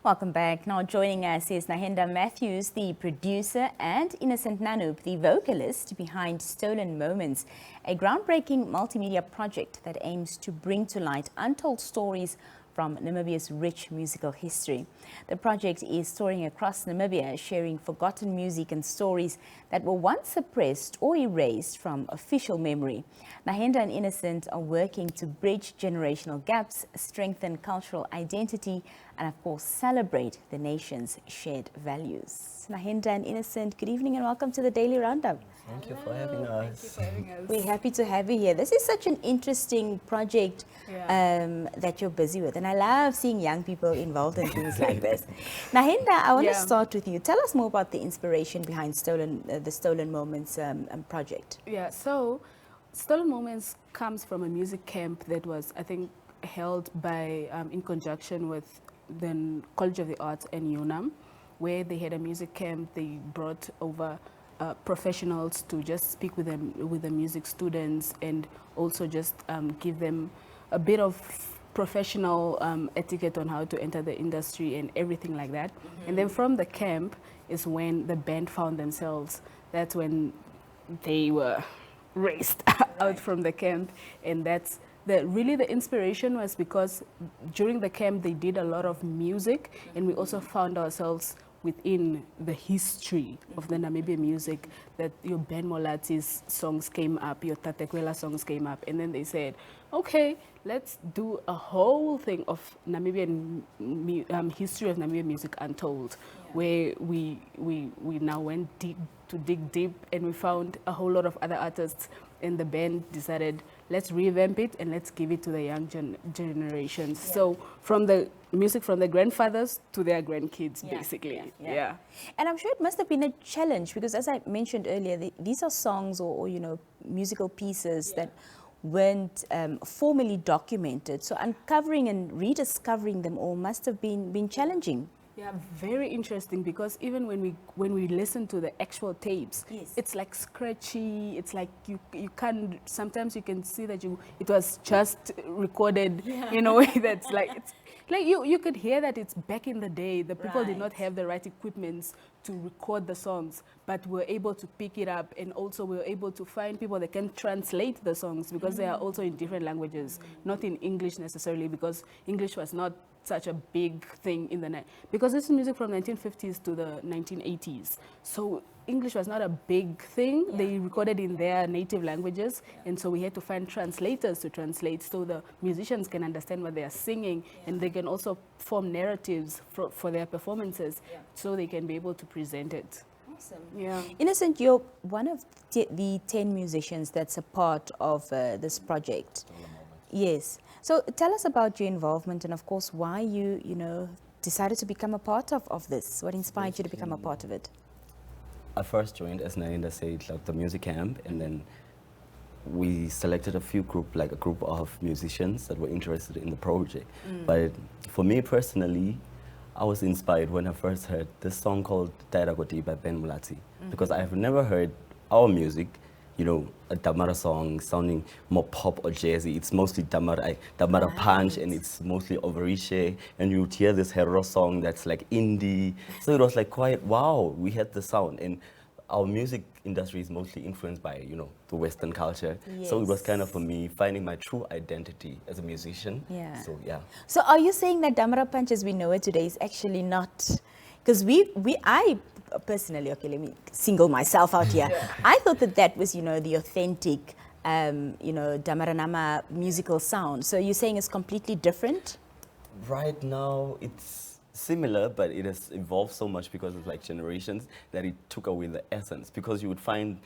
Welcome back. Now joining us is Nahenda Mathews, the producer, and Innocent Nanub, the vocalist behind Stolen Moments, a groundbreaking multimedia project that aims to bring to light untold stories from Namibia's rich musical history. The project is touring across Namibia, sharing forgotten music and stories that were once suppressed or erased from official memory. Nahenda and Innocent are working to bridge generational gaps, strengthen cultural identity, and of course celebrate the nation's shared values. Nahenda and Innocent, good evening and welcome to the Daily Roundup. Thank you for having us. Thank you for having us. We're happy to have you here. This is such an interesting project that you're busy with, and I love seeing young people involved in things like this. Nahenda, I want to start with you. Tell us more about the inspiration behind the Stolen Moments project. Yeah, so Stolen Moments comes from a music camp that was, I think, held by in conjunction with the College of the Arts and UNAM, where they had a music camp. They brought over professionals to just speak with them, with the music students, and also just give them a bit of professional etiquette on how to enter the industry and everything like that. And then from the camp is when the band found themselves. That's when they were raced out from the camp, and that's really the inspiration was because during the camp they did a lot of music, and we also found ourselves within the history of the Namibian music, that your Ben Molati's songs came up, your Tatekwela songs came up, and then they said, okay, let's do a whole thing of Namibian history of Namibian music untold, where we now went deep to dig deep, and we found a whole lot of other artists, and the band decided, let's revamp it and let's give it to the young generations. So from the music from the grandfathers to their grandkids, basically. Yeah. And I'm sure it must have been a challenge because, as I mentioned earlier, these are songs or musical pieces that weren't formally documented. So uncovering and rediscovering them all must have been challenging. Yeah, very interesting, because even when we listen to the actual tapes, it's like scratchy. It's like you can't. Sometimes you can see that it was just recorded in a way that's like you could hear that it's back in the day. The people did not have the right equipments to record the songs, but were able to pick it up, and also we were able to find people that can translate the songs, because they are also in different languages, not in English necessarily, because English was not such a big thing in the night, because this is music from 1950s to the 1980s. So English was not a big thing. They recorded in their native languages, and so we had to find translators to translate so the musicians can understand what they are singing, and they can also form narratives for their performances, so they can be able to present it. Awesome. Yeah. Innocent, you're one of the 10 musicians that's a part of this project. Yes. So tell us about your involvement and, of course, why you decided to become a part of this. What inspired you to become a part of it? I first joined, as Nahenda said, like the music camp, and then we selected a group of musicians that were interested in the project. But for me personally, I was inspired when I first heard this song called Taira Koti by Ben Molati, because I have never heard our music, a Damara song sounding more pop or jazzy. It's mostly Damara punch, and it's mostly Overishe, and you would hear this Hero song that's like indie. So it was like quite, wow, we had the sound. And our music industry is mostly influenced by, the Western culture. So it was kind of for me finding my true identity as a musician. So So are you saying that Damara punch as we know it today is actually not, because I personally, okay, let me single myself out here. I thought that was, the authentic, Damaranama musical sound. So you're saying it's completely different? Right now, it's similar, but it has evolved so much because of generations that it took away the essence. Because you would find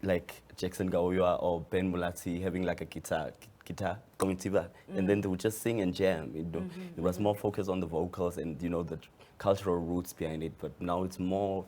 like Jackson Gaoyua or Ben Molati having like a guitar komitiba, and then they would just sing and jam. It was more focused on the vocals and the cultural roots behind it, but now it's more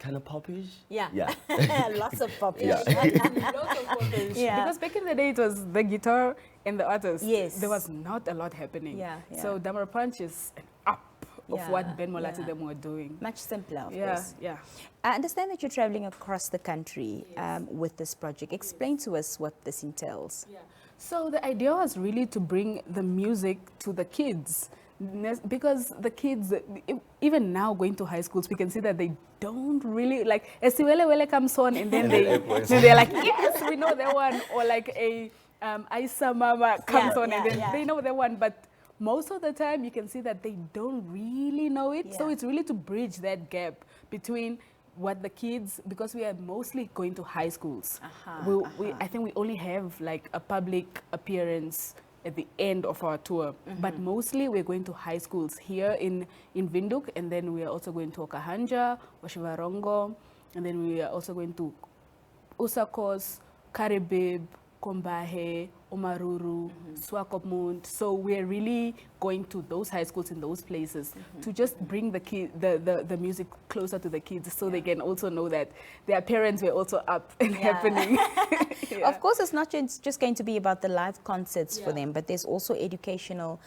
kind of popish. Lots of popish. Lots of popish. Because back in the day it was the guitar and the artist. There was not a lot happening. So Damara Punch is an up of what Ben Molati them were doing. Much simpler, of course. I understand that you're traveling across the country with this project. Explain to us what this entails. So the idea was really to bring the music to the kids. Because the kids, even now going to high schools, we can see that they don't really like Esiwele comes on, and then they're like, yes, we know that one, or like a Aisa Mama comes on, and then they know that one, but most of the time you can see that they don't really know it. So it's really to bridge that gap between what the kids, because we are mostly going to high schools. I think we only have like a public appearance at the end of our tour, but mostly we're going to high schools here in Windhoek, and then we are also going to Okahanja, Oshivarongo, and then we are also going to Usakos, Karibib, Kombahe, Omaruru, Swakopmund. So we're really going to those high schools in those places to just bring the music closer to the kids, so they can also know that their parents were also up and happening. Of course, it's not just going to be about the live concerts for them, but there's also educational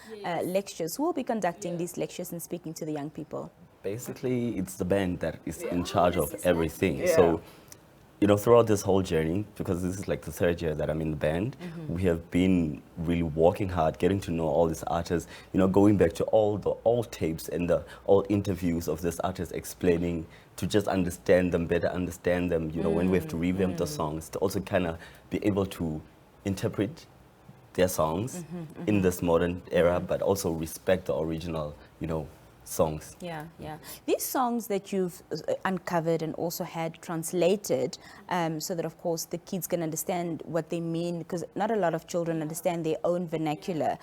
lectures. Who will be conducting these lectures and speaking to the young people? Basically, it's the band that is in charge of everything. So, you know, throughout this whole journey, because this is like the third year that I'm in the band, we have been really working hard, getting to know all these artists, you know, going back to all the old tapes and the old interviews of these artists, explaining, to just understand them, better understand them, you know, when we have to revamp the songs, to also kind of be able to interpret their songs in this modern era, but also respect the original, you know, songs. Yeah. These songs that you've uncovered and also had translated, so that of course the kids can understand what they mean, because not a lot of children understand their own vernacular.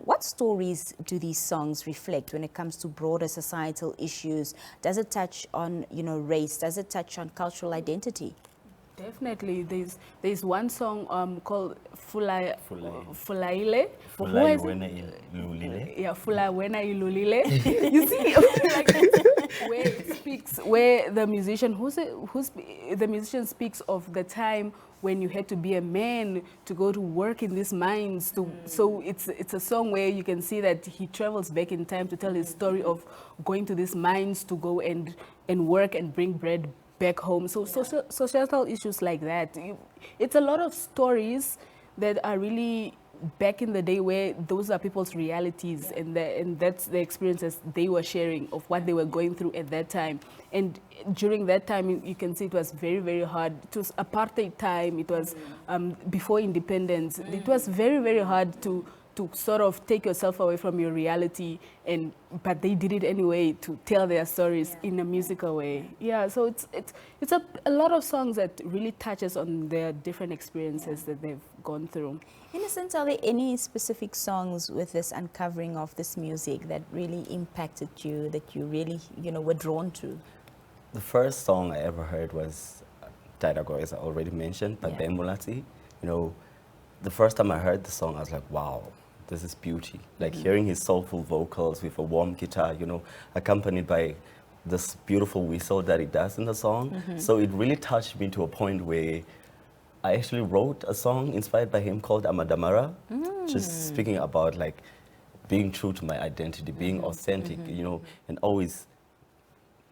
What stories do these songs reflect when it comes to broader societal issues? Does it touch on, you know, race? Does it touch on cultural identity? Definitely. There's one song called Fulaile. Fulai wena ilulile. Yeah, Fula wena ilulile. You see, like, where it speaks, where the musician the musician speaks of the time when you had to be a man to go to work in these mines. So it's a song where you can see that he travels back in time to tell his story of going to these mines to go and work and bring bread back home. So societal issues like that. It's a lot of stories that are really back in the day, where those are people's realities, and that's the experiences they were sharing of what they were going through at that time. And during that time, you can see it was very, very hard. It was apartheid time. It was before independence. It was very, very hard to sort of take yourself away from your reality, but they did it anyway to tell their stories in a musical way. Yeah, so it's a lot of songs that really touches on their different experiences that they've gone through. Innocent, are there any specific songs with this uncovering of this music that really impacted you, that you really, you know, were drawn to? The first song I ever heard was Taidago, as I already mentioned, by Ben Mulati. You know, the first time I heard the song, I was like, wow, this is beauty. Like hearing his soulful vocals with a warm guitar, you know, accompanied by this beautiful whistle that he does in the song. So it really touched me to a point where I actually wrote a song inspired by him called Amadamara, just speaking about like being true to my identity, being authentic, you know, and always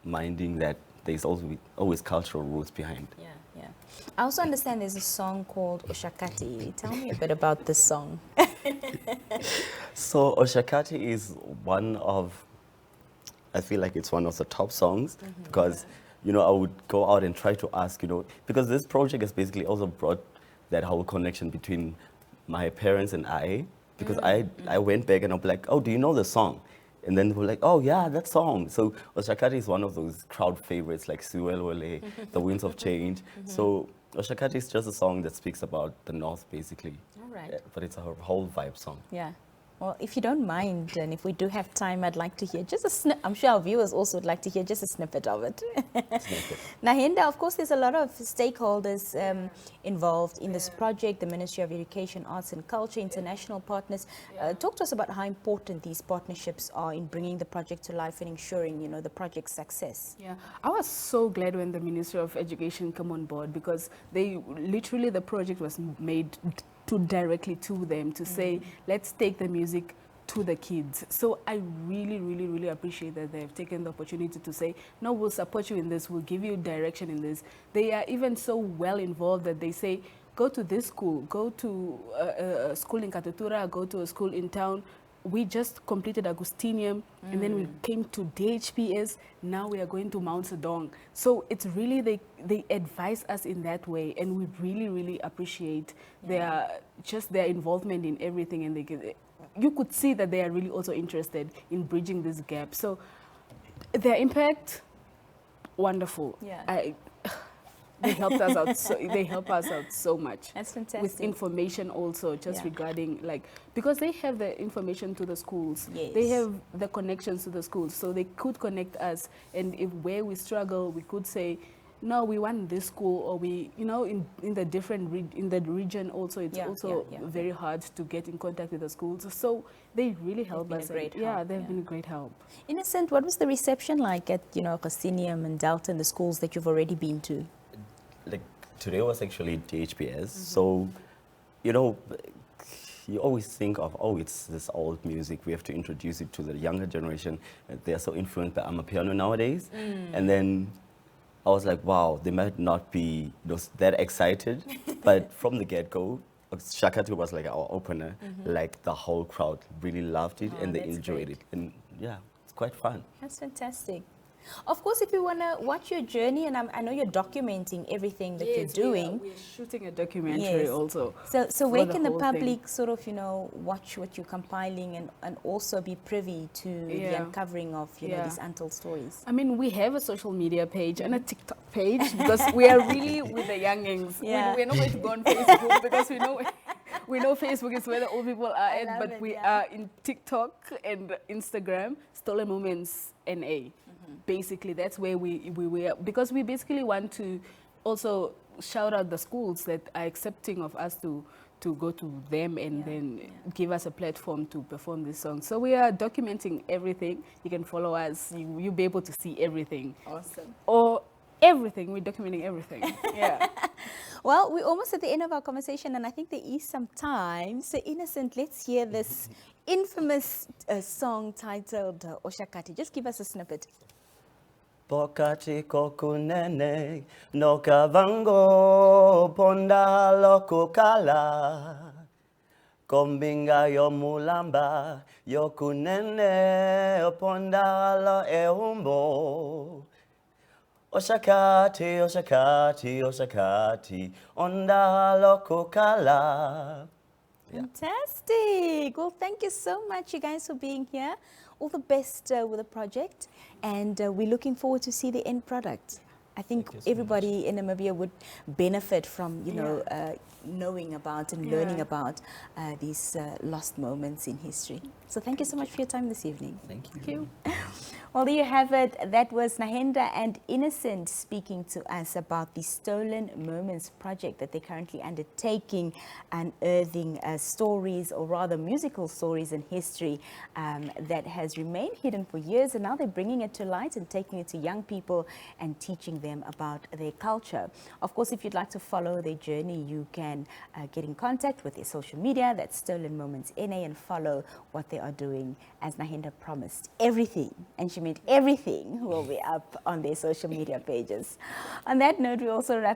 minding that there's always cultural roots behind. Yeah. I also understand there's a song called Oshakati. Tell me a bit about this song. So Oshakati is one of, I feel like it's one of the top songs, because, you know, I would go out and try to ask, you know, because this project has basically also brought that whole connection between my parents and I, because I went back and I'm like, oh, do you know the song? And then they were like, oh yeah, that song. So Oshakati is one of those crowd favorites, like Siwelwele, The Winds of Change. So Oshakati is just a song that speaks about the North, basically. All right. But it's a whole vibe song. Yeah. Well, if you don't mind, and if we do have time, I'd like to hear just a snip. I'm sure our viewers also would like to hear just a snippet of it. Nahenda, of course, there's a lot of stakeholders involved in this project, the Ministry of Education, Arts and Culture, international partners. Talk to us about how important these partnerships are in bringing the project to life and ensuring, you know, the project's success. Yeah, I was so glad when the Ministry of Education came on board, because the project was made directly to them to say, let's take the music to the kids. So I really, really, really appreciate that they've taken the opportunity to say, no, we'll support you in this, we'll give you direction in this. They are even so well involved that they say, go to this school, go to a school in Katutura, go to a school in town, we just completed Agustinium, and then we came to DHPS. Now we are going to Mount Sedong. So it's really, they advise us in that way, and we really, really appreciate their involvement in everything. And you could see that they are really also interested in bridging this gap. So their impact, wonderful. Yeah. They helped us out. They help us out so much. That's fantastic. With information also, just regarding because they have the information to the schools. Yes. They have the connections to the schools, so they could connect us. And if where we struggle, we could say, no, we want this school, or we, in the different in the region also, it's very hard to get in contact with the schools. So they really help us. They've been a great help. Innocent, what was the reception like at Agustinium and Delta, the schools that you've already been to? Like today was actually DHPS, so you always think of, oh, it's this old music, we have to introduce it to the younger generation. They're so influenced by Amapiano nowadays. And then I was like, wow, they might not be that excited, but from the get-go, Shakatu was like our opener. Like the whole crowd really loved it, and they enjoyed it, and yeah, it's quite fun. That's fantastic. Of course, if you want to watch your journey, and I know you're documenting everything that you're doing. We're shooting a documentary also. So where can the public sort of, watch what you're compiling and also be privy to the uncovering of, these untold stories? I mean, we have a social media page and a TikTok page because we are really with the youngins. We're not going to go on Facebook because we know Facebook is where the old people are at, but we are in TikTok and Instagram, Stolen Moments NA. Basically, that's where we were, because we basically want to also shout out the schools that are accepting of us to go to them and then give us a platform to perform this song. So we are documenting everything. You can follow us. You'll be able to see everything. Awesome. Or everything. We're documenting everything. Yeah. Well, we're almost at the end of our conversation, and I think there is some time. So, Innocent, let's hear this infamous song titled Oshakati. Just give us a snippet. Pokati kokunene no kavango ponda lokukala kombinga yo mulamba yo kunene ponda lo eumbo Oshakati oshakati oshakati onda lokukala. Fantastic. Well, thank you so much, you guys, for being here. All the best with the project, and we're looking forward to see the end product. I think everybody in Namibia would benefit from, knowing about and learning about these lost moments in history. So thank you so much for your time this evening. Thank you. Thank you. Well, there you have it. That was Nahenda and Innocent speaking to us about the Stolen Moments project that they're currently undertaking, unearthing stories, or rather musical stories in history that has remained hidden for years, and now they're bringing it to light and taking it to young people and teaching them about their culture. Of course, if you'd like to follow their journey, you can get in contact with their social media. That's Stolen Moments NA, and follow what they are doing. As Nahenda promised, everything, and she meant everything, will be up on their social media pages. On that note, we also wrap